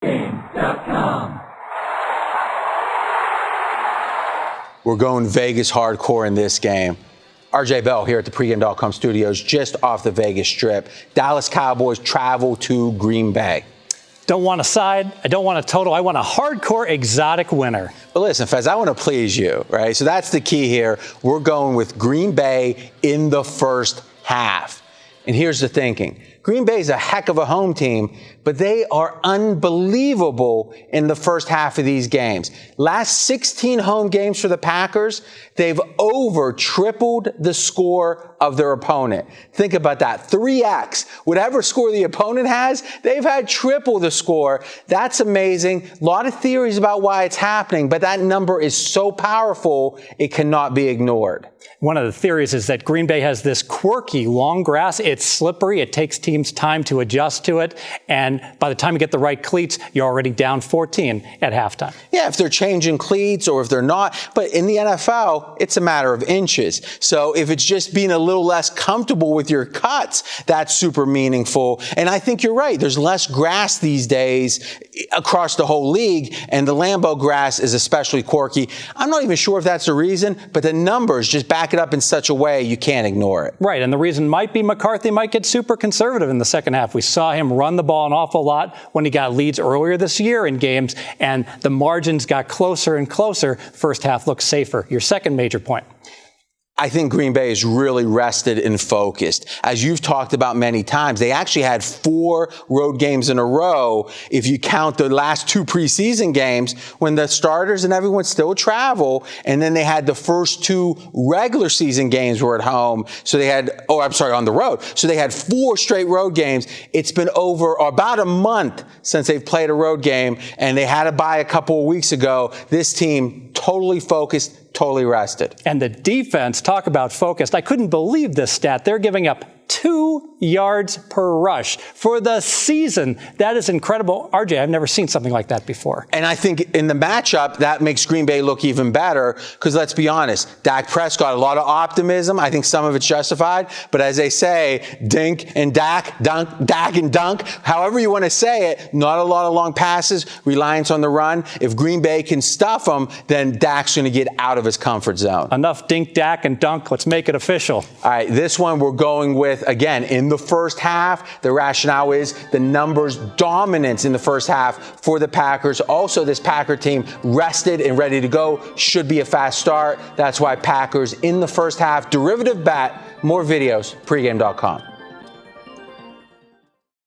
Game.com. We're going Vegas hardcore in this game. RJ Bell here at the pregame.com studios, just off the Vegas Strip. Dallas Cowboys travel to Green Bay. Don't want a side. I don't want a total. I want a hardcore exotic winner. But listen, Fez, I want to please you, right? So that's the key here. We're going with Green Bay in the first half. And here's the thinking. Green Bay is a heck of a home team, but they are unbelievable in the first half of these games. Last 16 home games for the Packers, they've over tripled the score of their opponent. Think about that. 3x. Whatever score the opponent has, they've had triple the score. That's amazing. A lot of theories about why it's happening, but that number is so powerful, it cannot be ignored. One of the theories is that Green Bay has this quirky long grass. It's slippery. It takes teams time to adjust to it. And by the time you get the right cleats, you're already down 14 at halftime. Yeah, if they're changing cleats or if they're not. But in the NFL, it's a matter of inches. So if it's just being a little less comfortable with your cuts, that's super meaningful. And I think you're right. There's less grass these days across the whole league. And the Lambeau grass is especially quirky. I'm not even sure if that's the reason, but the numbers just back it up in such a way you can't ignore it. Right, and the reason might be McCarthy might get super conservative in the second half. We saw him run the ball an awful lot when he got leads earlier this year in games, and the margins got closer and closer. First half looks safer. Your second major point. I think Green Bay is really rested and focused. As you've talked about many times, they actually had 4 road games in a row, if you count the last 2 preseason games, when the starters and everyone still travel, and then they had the first 2 regular season games were at home. So they had, on the road. So they had 4 straight road games. It's been over about a month since they've played a road game, and they had a bye a couple of weeks ago. This team totally focused, totally rested. And the defense, talk about focused. I couldn't believe this stat. They're giving up 2 yards per rush for the season. That is incredible. RJ, I've never seen something like that before. And I think in the matchup, that makes Green Bay look even better because let's be honest, Dak Prescott, a lot of optimism. I think some of it's justified. But as they say, dink and Dak, dunk, Dak and dunk, however you want to say it, not a lot of long passes, reliance on the run. If Green Bay can stuff them, then Dak's going to get out of his comfort zone. Enough dink, Dak, and dunk. Let's make it official. All right, this one we're going with, again, in the first half, the rationale is the numbers dominance in the first half for the Packers. Also, this Packer team rested and ready to go. Should be a fast start. That's why Packers in the first half. Derivative bet. More videos, pregame.com.